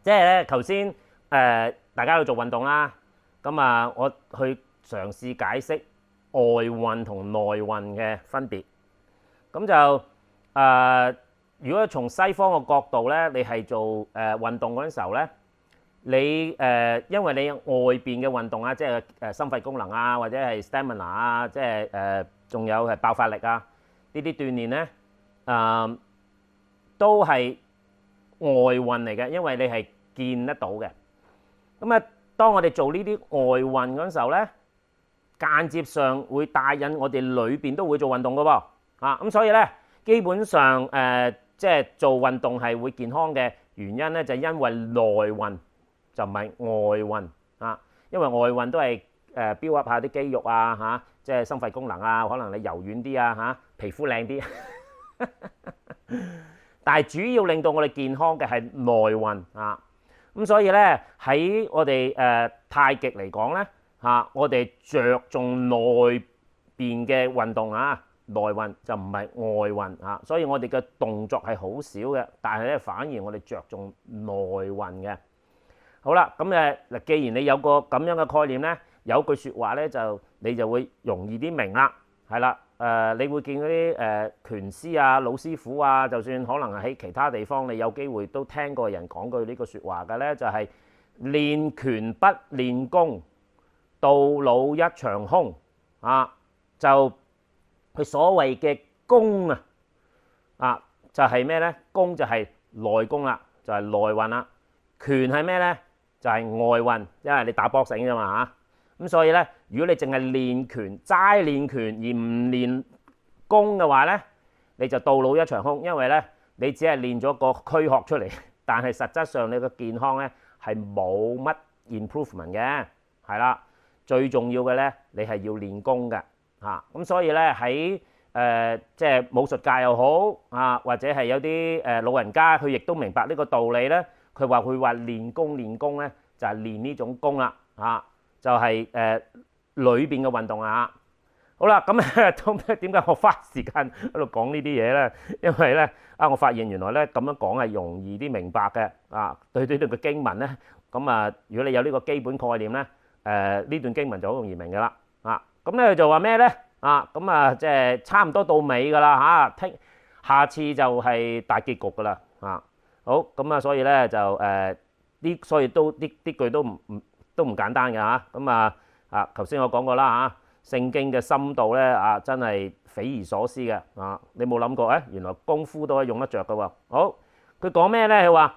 即係咧，頭先大家去做運動啦，咁啊，我去嘗試解釋外運同內運嘅分別。咁就如果從西方嘅角度咧，你係做運動嗰陣時候咧，你因為你外邊嘅運動啊，即係心肺功能啊，或者係 stamina 啊，即係仲有係爆發力啊，呢啲鍛鍊咧，都係外運嚟嘅，因為你係見得到嘅。咁啊，當我哋做呢啲外運嗰陣時候咧，間接上會帶引我哋裏邊都會做運動嘅噃。咁所以咧，基本上即係做運動係會健康嘅原因咧，就係因為內運就唔係外運啊。因為外運都係build up下啲肌肉啊，即係心肺功能啊，可能你柔軟啲啊，皮膚靚啲。但係主要令到我哋健康嘅係內運啊。咁所以咧，喺我哋太極嚟講咧，我哋着重內邊嘅運動啊，內運就唔係外運啊。所以我哋嘅動作係好少嘅，但係咧反而我哋着重內運嘅。好啦，咁嗱，既然你有個咁樣嘅概念咧，有句説話咧你就會容易啲明啦，係啦。你會見嗰啲拳師啊、老師傅啊，就算可能喺其他地方，你有機會都聽過人講句呢個説話嘅咧，就係練拳不練功，到老一場空啊！就佢所謂嘅功就係咩咧？功就係內功啦，就係內運啦。拳係咩咧？就係外運，因為你打boxing啫嘛嚇。咁所以咧，如果你淨係練拳，齋練拳而唔練功嘅話咧，你就到老一場空，因為咧你只係練咗個軀殼出嚟，但係實質上你個健康咧係冇乜 improvement 嘅，係啦。最重要嘅咧，你係要練功嘅嚇。咁所以咧喺即係武術界又好或者係有啲老人家佢亦都明白呢個道理咧，佢話練功咧就係練呢種功啦就係裏邊嘅運動啊。好啦，咁點解我花時間喺度講呢啲嘢咧？因為咧我發現原來咧咁樣講係容易啲明白嘅對呢段嘅經文咧，咁如果你有呢個基本概念咧，呢段經文就好容易明㗎啦咁咧就話咩咧即係差唔多到尾㗎啦下次就係大結局㗎啦好咁所以咧就所以都啲句都唔簡單嘅咁頭先我講過啦聖經嘅深度咧真係匪夷所思嘅你冇諗過原來功夫都可以用得着嘅喎。好，佢講咩咧？佢話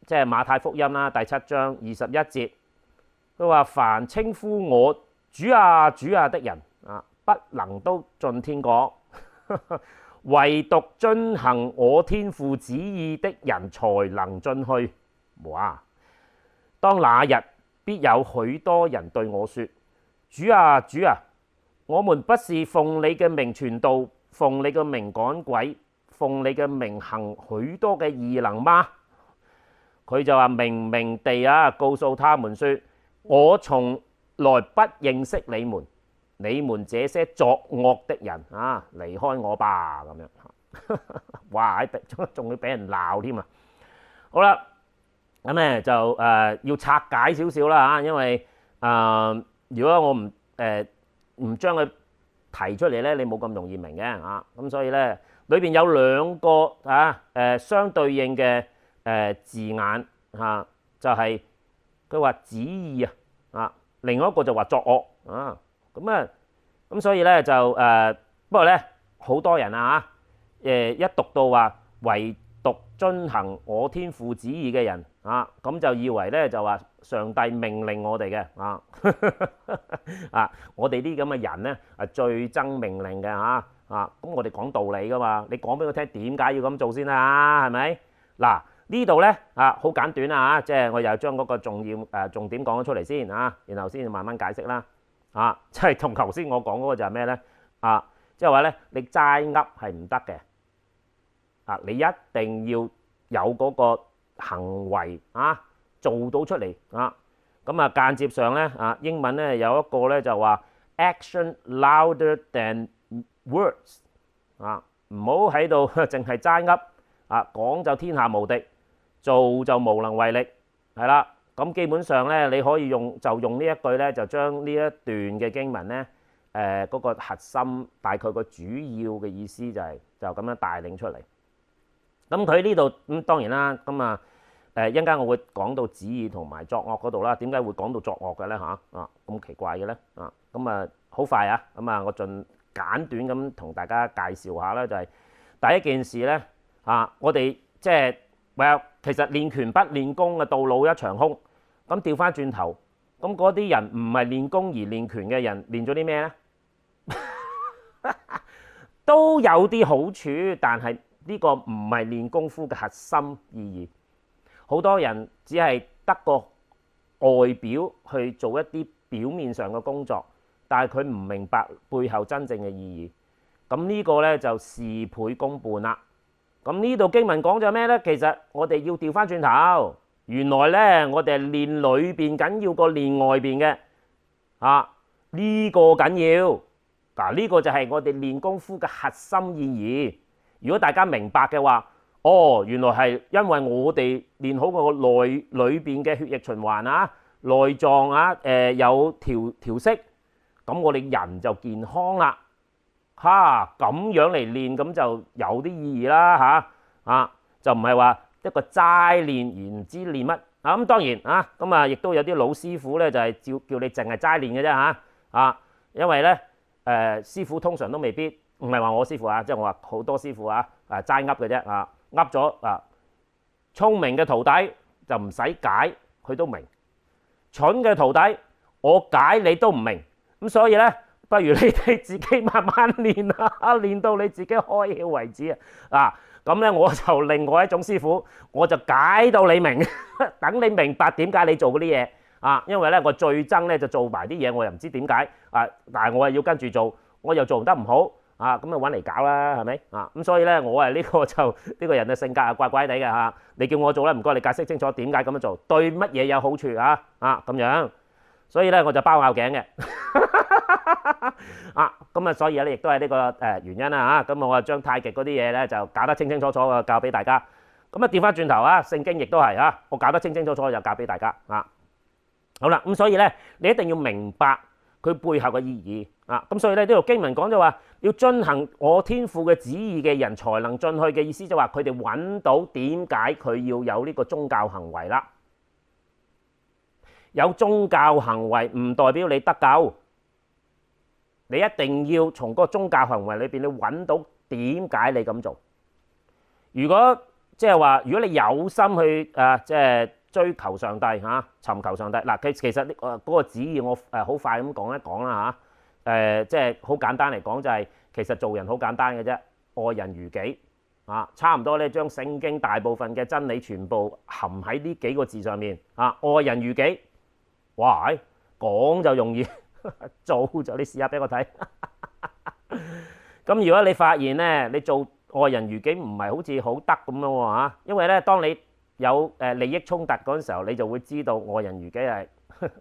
即係馬太福音啦，第7章21節，佢話凡稱呼我主啊主啊的人不能都進天國，唯獨遵行我天父旨意的人才能進去。哇！當那日必有許多人對我說：主啊主啊，我們不是奉你嘅名傳道，奉你嘅名趕鬼，奉你嘅名行許多嘅異能嗎？佢就話明明地告訴他們說：我從來不認識你們，你們這些作惡的人離開我吧咁樣。哇！仲要俾人鬧添好啦。咁咧就要拆解少少啦因為如果我唔將佢提出嚟咧，你冇咁容易明嘅咁所以咧裏邊有兩個相對應嘅字眼就係佢話旨意另外一個就話作惡咁所以咧就不過咧好多人一讀到話唯獨遵行我天父旨意嘅人咁就以為咧就話上帝命令我哋嘅我哋啲咁嘅人咧係最憎命令嘅咁我哋講道理噶嘛，你講俾我聽點解要咁做先係咪？嗱呢度咧好簡短即係我又將嗰個重點講咗出嚟先然後先慢慢解釋啦即係同頭先我講嗰個就係咩咧即係話咧你齋噏係唔得嘅你一定要有嗰個行為做到出嚟咁間接上咧英文咧有一個咧就話 action louder than words 唔好喺度淨係齋噏講就天下無敵做就無能為力，係啦。咁基本上咧，你可以用呢一句咧，就將呢一段嘅經文咧，嗰個核心大概個主要嘅意思就咁樣帶領出嚟。咁佢呢度咁當然啦，咁啊一陣間我會講到旨意同埋作惡嗰度啦。點解會講到作惡嘅咧嚇？咁奇怪嘅咧咁啊好快啊！咁啊我盡簡短咁同大家介紹下啦，就係第一件事咧我哋即係其實練拳不練功嘅道路一場空。咁調翻轉頭，咁嗰啲人唔係練功而練拳嘅人，練咗啲咩咧？都有啲好處，但係呢個唔係練功夫嘅核心意義。好多人只係得個外表去做一啲表面上嘅工作，但係佢唔明白背後真正嘅意義。咁呢個咧就事倍功半啦。咁呢度經文講咗咩咧？其實我哋要調翻轉頭。原來咧，我哋係練裏邊緊要過練外邊嘅，呢個緊要嗱，呢個就係我哋練功夫嘅核心意義。如果大家明白嘅話，原來係因為我哋練好個內裏邊嘅血液循環內臟有調息，咁我哋人就健康啦。咁樣嚟練咁就有啲意義啦就唔係話一個齋練而唔知練乜咁當然咁亦都有啲老師傅咧就係叫你淨係齋練嘅啫因為咧師傅通常都未必唔係話我師傅即係我話好多師傅齋噏嘅啫噏咗聰明嘅徒弟就唔使解佢都明，蠢嘅徒弟我解你都唔明，咁所以咧不如你哋自己慢慢練練到你自己開竅為止咁咧我就另外一種師傅，我就解到你明，等你明白點解你做嗰啲嘢因為咧我最憎咧就做埋啲嘢，我又唔知點解但係我係要跟住做，我又做得唔好咁啊揾嚟搞啦，係咪咁所以咧我係呢個就呢個人嘅性格係怪怪地嘅你叫我做咧唔該你解釋清楚點解咁樣做，對乜嘢有好處咁樣，所以咧我就包拗頸嘅。咁所以咧亦都係呢個原因啦咁我將太極嗰啲嘢咧就搞得清清楚楚嘅教俾大家。咁調翻轉頭聖經亦都係我搞得清清楚楚就教俾大家好啦，咁所以咧你一定要明白佢背後嘅意義咁所以咧呢度經文講就話要遵行我天父嘅旨意嘅人才能進去嘅意思，就話佢哋揾到點解佢要有呢個宗教行為啦。有宗教行為唔代表你得救。你一定要從嗰個宗教行為裏邊，你揾到點解你咁做。如果即係話，如果你有心去即係追求上帝尋求上帝其實嗰個旨意我好快咁講一講啦即係好簡單嚟講就係其實做人好簡單嘅啫，愛人如己差唔多咧，將聖經大部分嘅真理全部含喺呢幾個字上面愛人如己。哇！講就容易。做就你試下俾我睇。咁如果你發現咧，你做愛人如己唔係好似好得咁樣喎因為咧，當你有利益衝突嗰陣時候，你就會知道愛人如己係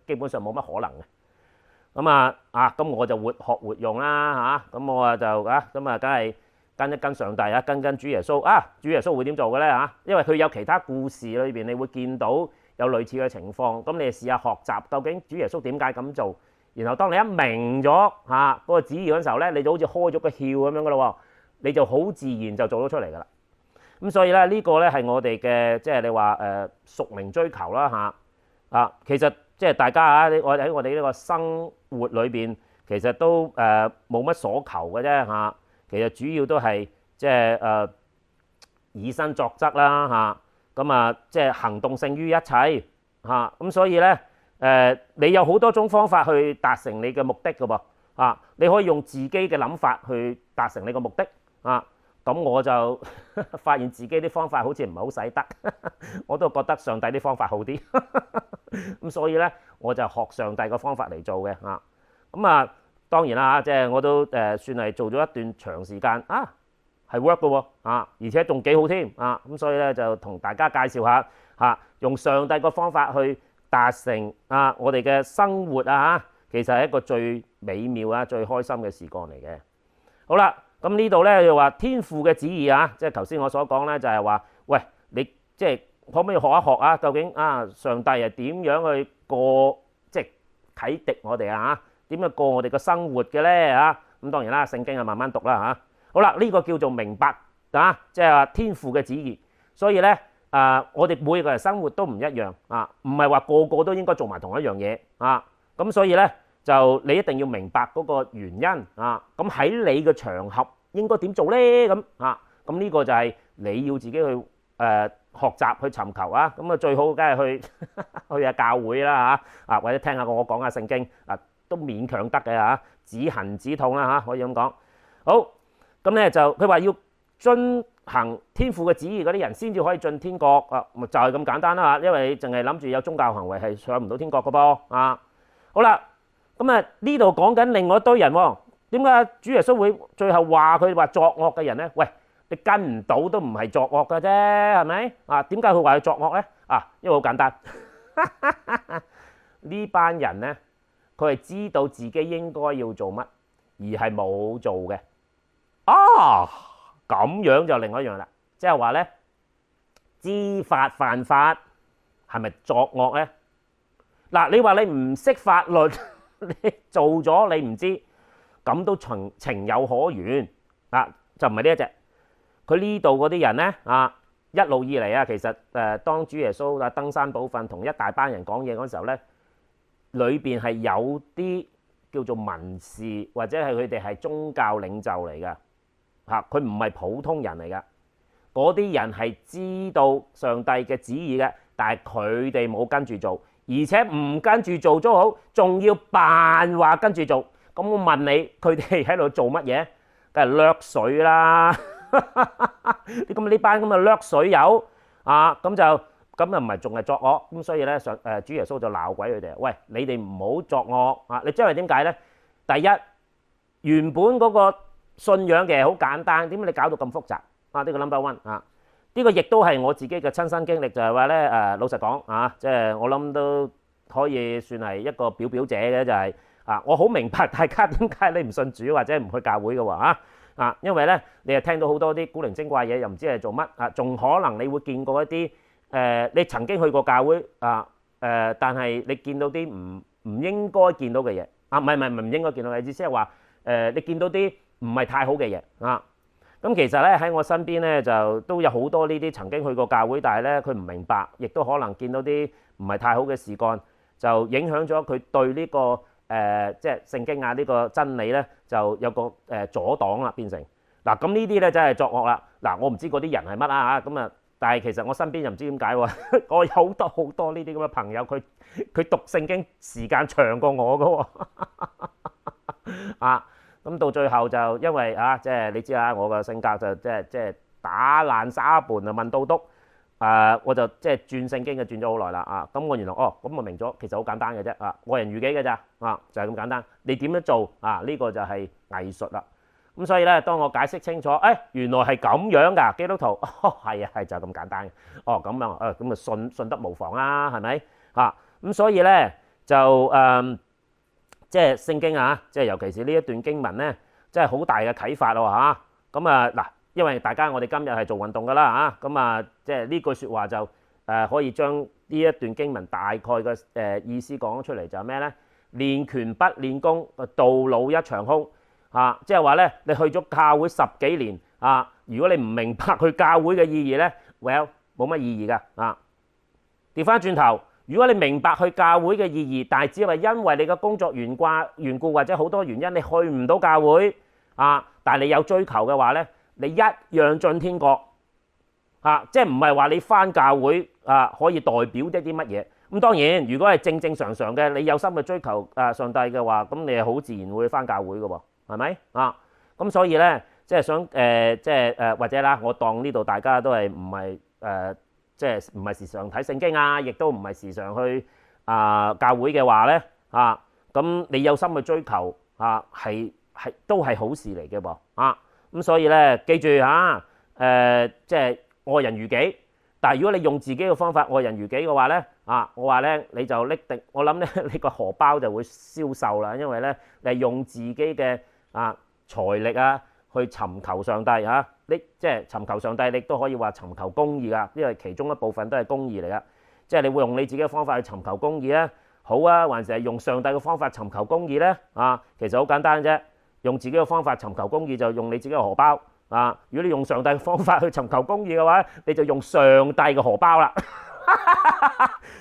基本上冇乜可能嘅。咁我就活學活用啦咁我就咁梗係跟一跟上帝跟主耶穌主耶穌會點做嘅咧因為佢有其他故事裏邊，你會見到有類似嘅情況。咁你試下學習究竟主耶穌點解咁做。然後當你一明咗嗰個旨意嗰陣時候咧，你就好似開咗個竅咁樣噶咯，你就好自然就做咗出嚟噶啦。咁所以咧呢個咧係我哋嘅即係你話屬靈追求啦其實即係大家我喺我哋呢個生活裏邊，其實都冇乜所求嘅啫其實主要都係即係以身作則啦咁即係行動勝於一切咁所以咧。你有好多種方法去達成你嘅目的㗎噃你可以用自己嘅諗法去達成你嘅目的咁我就發現自己啲方法好似唔係好使得，我都覺得上帝啲方法好啲，咁所以咧我就學上帝嘅方法嚟做嘅咁當然啦即係我都算係做咗一段長時間係 work 嘅喎而且仲幾好添咁所以咧就同大家介紹下用上帝嘅方法去達成我哋嘅生活其實係一個最美妙最開心嘅時光嚟嘅。好啦，咁呢度咧就話天父嘅旨意即係頭先我所講咧就係話，喂你即係可唔可以學一學啊？究竟啊上帝係點樣去過，即係啟迪我哋啊？點樣過我哋嘅生活嘅咧嚇？咁當然啦，聖經啊慢慢讀啦嚇。好啦，呢個叫做明白啊，即係話天父嘅旨意。所以咧我哋每個人生活都唔一樣啊，唔係話個個都應該做埋同一樣嘢啊。咁所以咧就你一定要明白嗰個原因啊。咁喺你嘅場合應該點做咧？咁啊，咁呢個就係你要自己去學習去尋求啊。咁啊最好梗係去下教會啦嚇啊，或者聽下我講下聖經啊，都勉強得嘅嚇，止痕止痛啦嚇，可以咁講。好，咁咧就佢話要遵行天父嘅旨意嗰啲人先至可以進天國啊，就係咁簡單啦嚇。因為你淨係諗住有宗教行為係上唔到天國嘅噃啊。好啦，咁啊呢度講緊另外一堆人喎。點解主耶穌會最後話佢話作惡嘅人咧？喂，你跟唔到都唔係作惡嘅啫，係咪啊？點解佢話佢作惡咧？啊，因為好簡單，呢班人咧，佢係知道自己應該要做乜，而係冇做嘅。啊，咁樣就另外一樣啦，即係話咧，知法犯法係咪作惡咧？嗱，你話你唔識法律，你做咗你唔知，咁都情有可原啊，就唔係呢一隻。佢呢度嗰啲人咧啊，一路以嚟啊，其實當主耶穌啊登山寶訓同一大班人講嘢嗰時候咧，裏邊係有啲叫做文士或者係佢哋係宗教領袖嚟㗎嚇，佢唔係普通人嚟㗎。嗰啲人係知道上帝嘅旨意嘅，但係佢哋冇跟住做，而且唔跟住做都好，仲要扮話跟住做。咁我問你，佢哋喺度做乜嘢？梗係掠水啦！咁呢班咁嘅掠水友啊，咁就咁又唔係仲係作惡咁，所以咧主耶穌就鬧鬼佢哋，喂，你哋唔好作惡啊！你因為點解咧？第一，原本嗰個信仰嘅好簡單，點解你搞到咁複雜啊？呢個 number one 啊，呢個亦都係我自己嘅親身經歷，就係話咧老實講啊，即係我諗都可以算係一個表者嘅，就係啊，我好明白大家點解你唔信主或者唔去教會嘅喎啊，因為咧你係聽到好多啲古靈精怪嘢，又唔知係做乜啊，仲可能你會見過一啲你曾經去過教會啊但係你見到啲唔應該見到嘅嘢啊，唔係唔應該見到嘅意思，即係話你見到啲唔係太好嘅嘢啊。咁其實咧喺我身邊咧就都有好多呢啲曾經去過教會，但係咧佢唔明白，亦都可能見到啲唔係太好嘅事幹，就影響咗佢對呢個即係聖經啊呢個真理咧就有個阻擋啦，變成嗱咁呢啲咧真係作惡啦。嗱，我唔知嗰啲人係乜啊嚇咁啊，但係其實我身邊又唔知點解喎，我有好多呢啲咁嘅朋友，佢讀聖經時間長過我㗎喎啊。咁到最後就因為啊，即係你知啊，我個性格就即係打爛沙盤啊問到篤我就即係轉聖經就轉咗好耐啦啊。咁我原來咁我明咗，其實好簡單嘅啫啊，愛人如己嘅咋啊，就係咁簡單。你點樣做啊？呢個就係藝術啦。咁所以咧，當我解釋清楚，原來係咁樣㗎，基督徒係啊係就係咁簡單嘅。咁樣咁啊信得無妨啦，係咪啊？咁所以咧就即係聖經啊，即係尤其是呢一段經文咧，真係好大嘅啟發咯嚇。咁嗱，因為大家我哋今日係做運動㗎啦嚇，咁啊即係呢句説話就可以將呢一段經文大概嘅意思講出嚟，就係咩咧？練拳不練功，道路一場空啊！即係話咧，你去咗教會10幾年啊，如果你唔明白佢教會嘅意義咧 ，well 冇乜意義㗎啊！調翻轉頭。如果你明白去教會嘅意義，但係只係因為你嘅工作緣故或者好多原因，你去唔到教會啊，但係你有追求嘅話咧，你一樣進天國啊！即係唔係話你返教會啊可以代表一啲乜嘢？咁當然，如果係正正常常嘅，你有心去追求上帝嘅話，咁你係好自然會返教會嘅喎，係咪啊？咁所以咧，即係想或者啦，我當呢度大家都係唔係即係唔係時常睇聖經啊，亦都唔係時常去教會嘅話咧咁你有心去追求係都係好事嚟嘅噃咁所以咧記住即係愛人如己。但係如果你用自己嘅方法愛人如己嘅話咧我話咧你就拎定，我諗咧你個荷包就會消瘦啦，因為咧你係用自己嘅財力去尋求上帝即係尋求上帝，你都可以話尋求公義㗎，因為其中一部分都係公義嚟㗎。即係你會用你自己嘅方法去尋求公義咧，好啊，還是係用上帝嘅方法尋求公義咧？啊，其實好簡單啫，用自己嘅方法尋求公義就用你自己嘅荷包啊。如果你用上帝嘅方法去尋求公義嘅話，你就用上帝嘅荷包啦。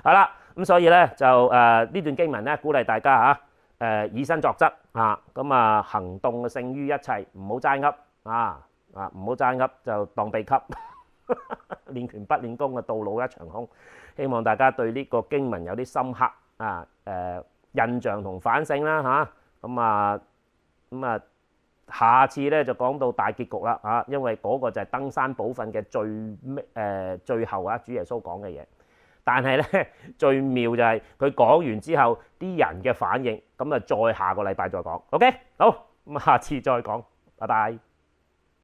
係啦，咁所以咧就呢段經文咧鼓勵大家嚇以身作則啊，咁啊行動嘅勝於一切，唔好齋噏唔好齋噏就當秘笈，練拳不練功嘅到老一場空。希望大家對呢個經文有啲深刻印象同反省啦嚇，咁啊下次咧就講到大結局啦嚇，因為嗰個就係登山寶訓嘅最後主耶穌講嘅嘢。但係咧最妙就係佢講完之後啲人嘅反應，咁啊再下個禮拜再講。OK， 好，咁下次再講，拜拜。